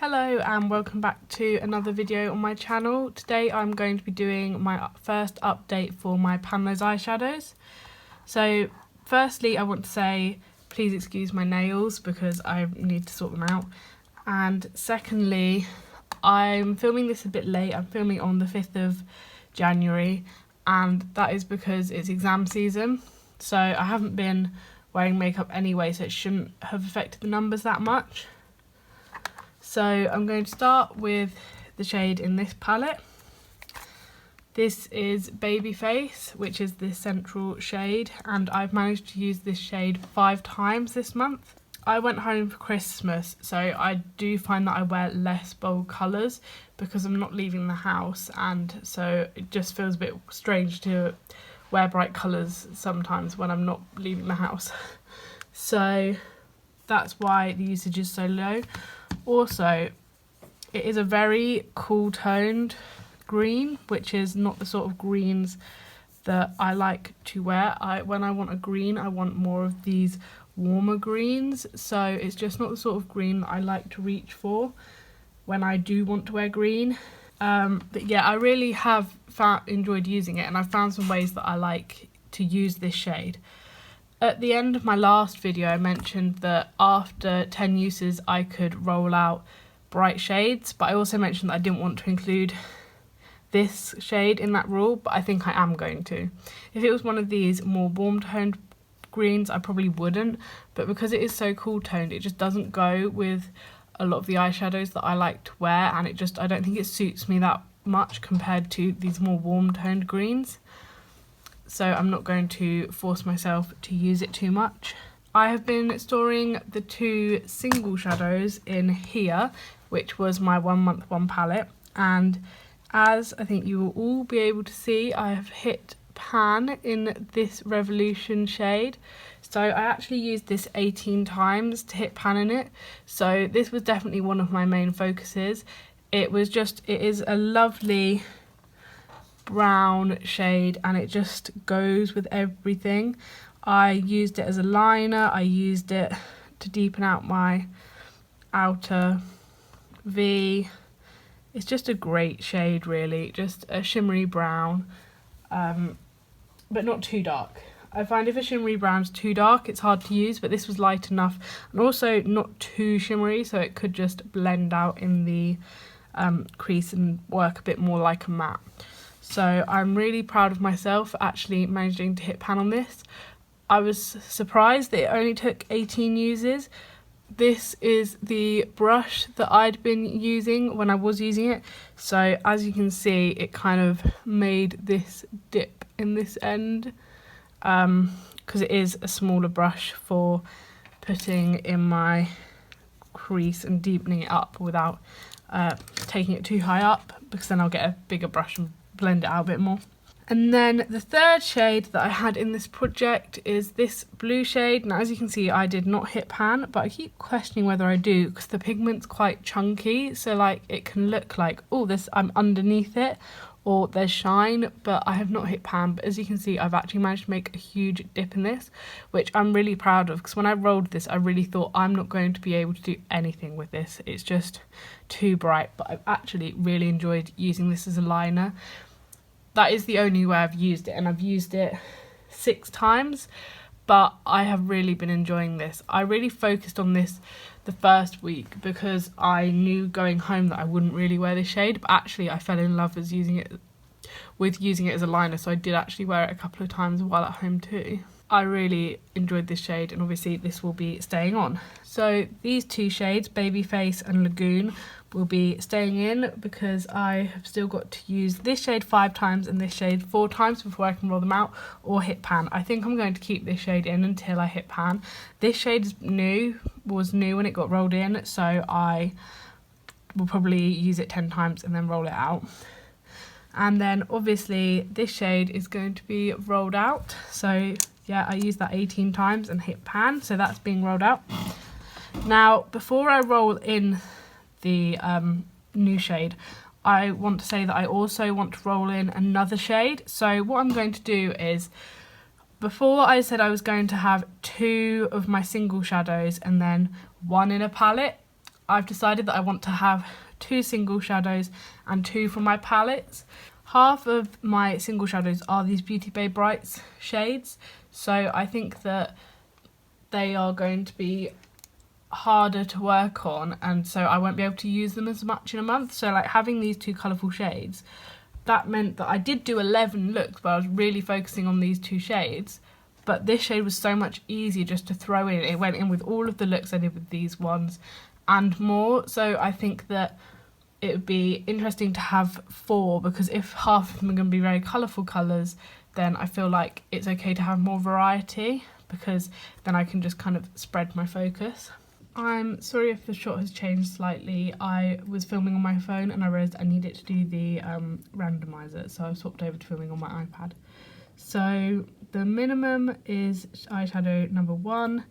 Hello and welcome back to another video on my channel. Today I'm going to be doing my first update for my Panlo's eyeshadows. So firstly I want to say please excuse my nails because I need to sort them out. And secondly, I'm filming this a bit late. I'm filming on the 5th of January and that is because it's exam season. So I haven't been wearing makeup anyway, so it shouldn't have affected the numbers that much. So I'm going to start with the shade in this palette. This is Baby Face, which is the central shade, and I've managed to use this shade 5 times this month. I went home for Christmas, so I do find that I wear less bold colours because I'm not leaving the house, and so it just feels a bit strange to wear bright colours sometimes when I'm not leaving the house. So that's why the usage is so low. Also, it is a very cool toned green, which is not the sort of greens that I like to wear. When I want a green, I want more of these warmer greens, so it's just not the sort of green that I like to reach for when I do want to wear green. But yeah, I really have enjoyed using it, and I've found some ways that I like to use this shade. At the end of my last video I mentioned that after 10 uses I could roll out bright shades, but I also mentioned that I didn't want to include this shade in that rule, but I think I am going to. If it was one of these more warm toned greens I probably wouldn't, but because it is so cool toned it just doesn't go with a lot of the eyeshadows that I like to wear, and I don't think it suits me that much compared to these more warm toned greens. So I'm not going to force myself to use it too much. I have been storing the 2 single shadows in here, which was my 1 month 1 palette, and as I think you will all be able to see, I have hit pan in this Revolution shade. So I actually used this 18 times to hit pan in it, so this was definitely one of my main focuses. It is a lovely brown shade and it just goes with everything. I used it as a liner, I used it to deepen out my outer V. It's just a great shade really, just a shimmery brown, but not too dark. I find if a shimmery brown's too dark it's hard to use, but this was light enough and also not too shimmery, so it could just blend out in the crease and work a bit more like a matte. So I'm really proud of myself for actually managing to hit pan on this. I was surprised that it only took 18 uses. This is the brush that I'd been using when I was using it. So as you can see, it kind of made this dip in this end because it is a smaller brush for putting in my crease and deepening it up without taking it too high up, because then I'll get a bigger brush and blend it out a bit more. And then the third shade that I had in this project is this blue shade. Now as you can see I did not hit pan, but I keep questioning whether I do because the pigment's quite chunky, so like it can look like, oh, I'm underneath it or there's shine, but I have not hit pan. But as you can see I've actually managed to make a huge dip in this, which I'm really proud of, because when I rolled this I really thought I'm not going to be able to do anything with this, it's just too bright. But I've actually really enjoyed using this as a liner. That is the only way I've used it, and I've used it 6 times, but I have really been enjoying this. I really focused on this the first week because I knew going home that I wouldn't really wear this shade, but actually I fell in love with using it as a liner, so I did actually wear it a couple of times while at home too. I really enjoyed this shade, and obviously this will be staying on. So these 2 shades, Baby Face and Lagoon, will be staying in because I have still got to use this shade 5 times and this shade 4 times before I can roll them out or hit pan. I think I'm going to keep this shade in until I hit pan. This shade was new when it got rolled in, so I will probably use it 10 times and then roll it out. And then obviously this shade is going to be rolled out, so yeah, I used that 18 times and hit pan, so that's being rolled out. Now before I roll in the new shade, I want to say that I also want to roll in another shade. So what I'm going to do is, before I said I was going to have 2 of my single shadows and then 1 in a palette, I've decided that I want to have 2 single shadows and 2 from my palettes. Half of my single shadows are these Beauty Bay Brights shades, so I think that they are going to be harder to work on, and so I won't be able to use them as much in a month. So like having these 2 colourful shades, that meant that I did do 11 looks, but I was really focusing on these 2 shades. But this shade was so much easier just to throw in. It went in with all of the looks I did with these ones and more. So I think that it would be interesting to have 4, because if half of them are going to be very colourful colours, then I feel like it's okay to have more variety, because then I can just kind of spread my focus. I'm sorry if the shot has changed slightly. I was filming on my phone and I realised I needed to do the randomizer, so I've swapped over to filming on my iPad. So the minimum is eyeshadow number 1,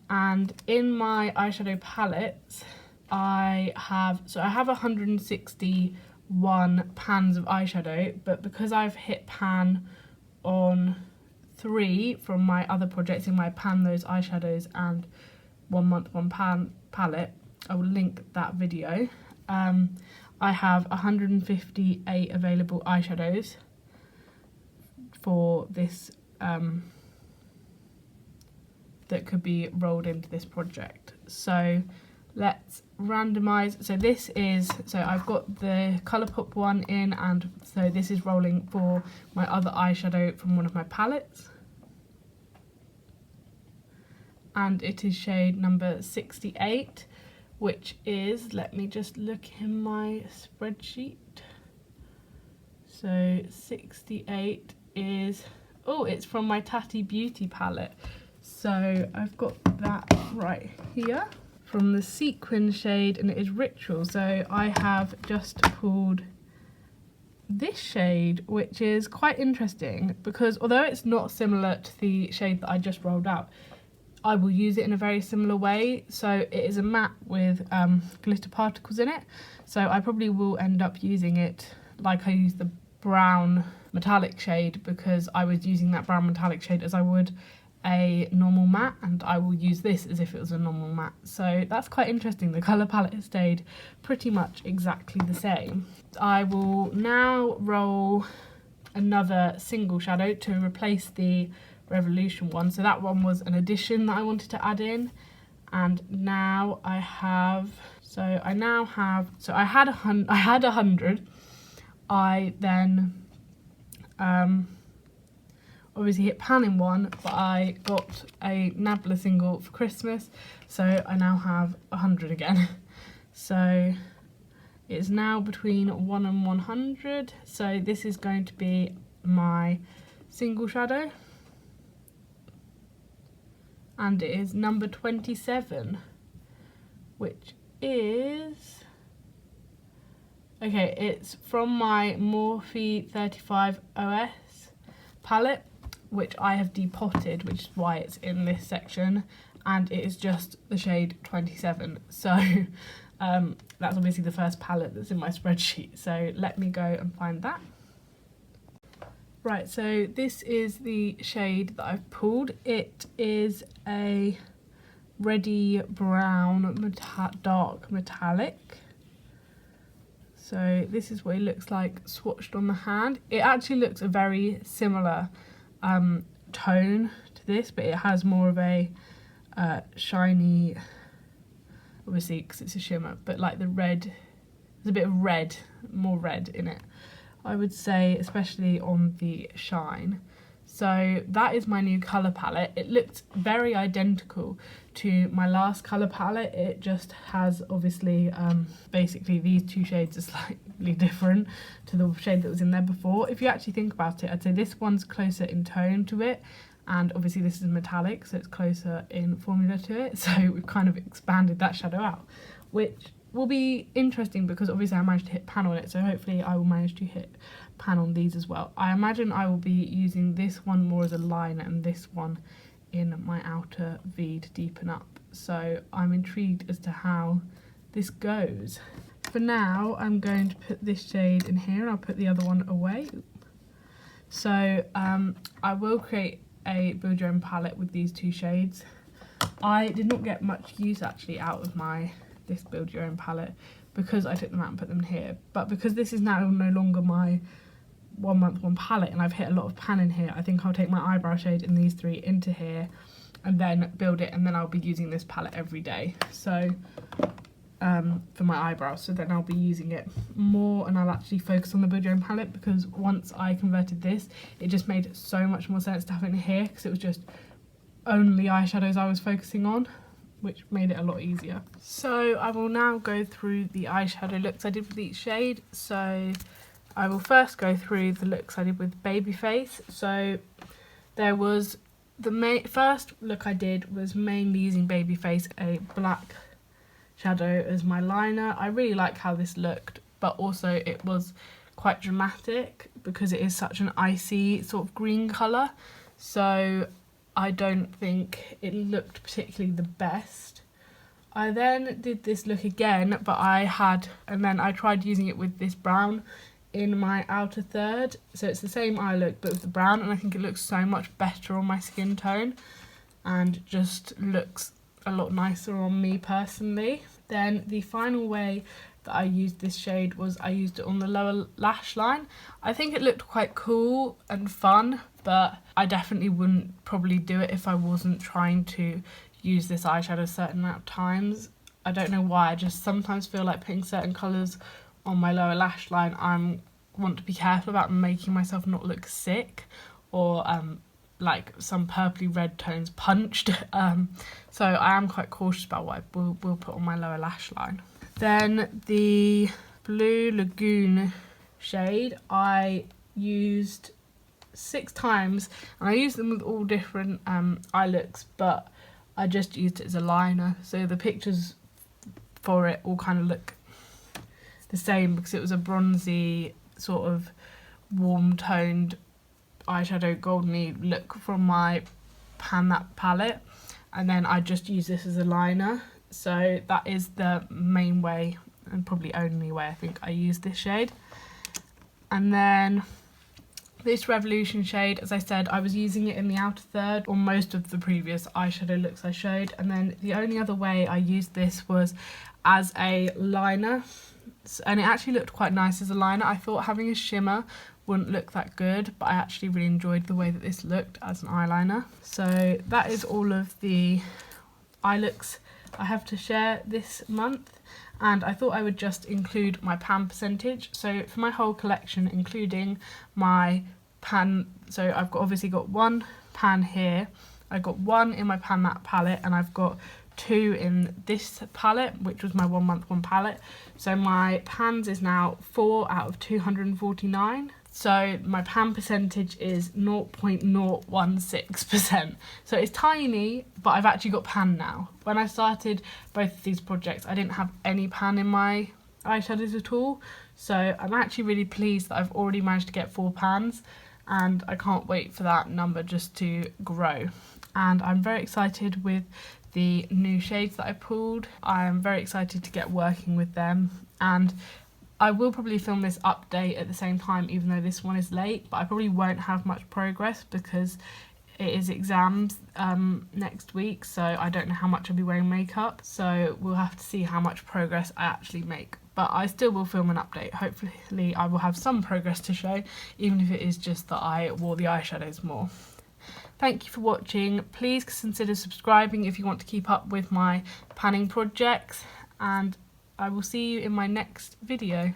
and in my eyeshadow palettes I have 161 pans of eyeshadow, but because I've hit pan on 3 from my other projects in my Pan Those Eyeshadows and 1 Month 1 Pan palette, I will link that video. I have 158 available eyeshadows for this that could be rolled into this project. So let's randomize. So this is, so I've got the Colourpop one in, and so this is rolling for my other eyeshadow from one of my palettes. And it is shade number 68, which is, let me just look in my spreadsheet. So 68 is, oh, it's from my Tatty Beauty palette. So I've got that right here from the sequin shade, and it is Ritual. So I have just pulled this shade, which is quite interesting because although it's not similar to the shade that I just rolled out, I will use it in a very similar way. So it is a matte with glitter particles in it. So I probably will end up using it like I used the brown metallic shade, because I was using that brown metallic shade as I would a normal matte, and I will use this as if it was a normal matte. So that's quite interesting. The colour palette has stayed pretty much exactly the same. I will now roll another single shadow to replace the Revolution one. So that one was an addition that I wanted to add in, and now I have, so I now have, so I had 100. I then obviously hit pan in one, but I got a Nabla single for Christmas, so I now have 100 again. So it's now between 1 and 100. So this is going to be my single shadow, and it is number 27, which is, okay, it's from my Morphe 35 OS palette, which I have depotted, which is why it's in this section, and it is just the shade 27. So that's obviously the first palette that's in my spreadsheet, so let me go and find that. Right, so this is the shade that I've pulled. It is a reddy brown dark metallic. So this is what it looks like swatched on the hand. It actually looks a very similar tone to this, but it has more of a shiny, obviously because it's a shimmer, but like the red, there's a bit of red, more red in it, I would say, especially on the shine. So that is my new colour palette. It looked very identical to my last colour palette. It just has obviously basically these two shades are slightly different to the shade that was in there before. If you actually think about it, I'd say this one's closer in tone to it, and obviously this is metallic, so it's closer in formula to it. So we've kind of expanded that shadow out, which will be interesting because obviously I managed to hit pan on it, so hopefully I will manage to hit pan on these as well. I imagine I will be using this one more as a liner and this one in my outer V to deepen up, so I'm intrigued as to how this goes. For now I'm going to put this shade in here and I'll put the other one away. So I will create a build your own palette with these two shades. I did not get much use actually out of my this Build Your Own palette because I took them out and put them here. But because this is now no longer my 1 month 1 palette and I've hit a lot of pan in here, I think I'll take my eyebrow shade in these 3 into here and then build it, and then I'll be using this palette every day. So for my eyebrows, so then I'll be using it more and I'll actually focus on the Build Your Own palette, because once I converted this, it just made so much more sense to have it in here, because it was just only eyeshadows I was focusing on, which made it a lot easier. So I will now go through the eyeshadow looks I did with each shade. So I will first go through the looks I did with Babyface. So there was the first look I did was mainly using Babyface, a black shadow as my liner. I really like how this looked, but also it was quite dramatic because it is such an icy sort of green colour, so I don't think it looked particularly the best. I then did this look again, but then I tried using it with this brown in my outer third, so it's the same eye look but with the brown, and I think it looks so much better on my skin tone and just looks a lot nicer on me personally. Then the final way that I used this shade was I used it on the lower lash line. I think it looked quite cool and fun, but I definitely wouldn't probably do it if I wasn't trying to use this eyeshadow a certain amount of times. I don't know why, I just sometimes feel like putting certain colours on my lower lash line, I want to be careful about making myself not look sick or like some purpley red tones punched, so I am quite cautious about what I will put on my lower lash line. Then the Blue Lagoon shade I used 6 times, and I used them with all different eye looks, but I just used it as a liner, so the pictures for it all kind of look the same because it was a bronzy sort of warm toned eyeshadow goldeny look from my Pan That palette, and then I just use this as a liner. So that is the main way and probably only way I think I use this shade. And then this Revolution shade, as I said, I was using it in the outer third on most of the previous eyeshadow looks I showed, and then the only other way I used this was as a liner, and it actually looked quite nice as a liner. I thought having a shimmer wouldn't look that good, but I actually really enjoyed the way that this looked as an eyeliner. So that is all of the eye looks I have to share this month, and I thought I would just include my pan percentage. So for my whole collection, including my pan, so I've obviously got 1 pan here, I got 1 in my Pan That palette, and I've got 2 in this palette, which was my 1 month 1 palette. So my pans is now 4 out of 249. So my pan percentage is 0.016%. So it's tiny, but I've actually got pan now. When I started both of these projects, I didn't have any pan in my eyeshadows at all. So I'm actually really pleased that I've already managed to get 4 pans, and I can't wait for that number just to grow. And I'm very excited with the new shades that I pulled. I am very excited to get working with them, and I will probably film this update at the same time, even though this one is late, but I probably won't have much progress because it is exams next week, so I don't know how much I'll be wearing makeup, so we'll have to see how much progress I actually make. But I still will film an update. Hopefully I will have some progress to show, even if it is just that I wore the eyeshadows more. Thank you for watching. Please consider subscribing if you want to keep up with my panning projects, and I will see you in my next video.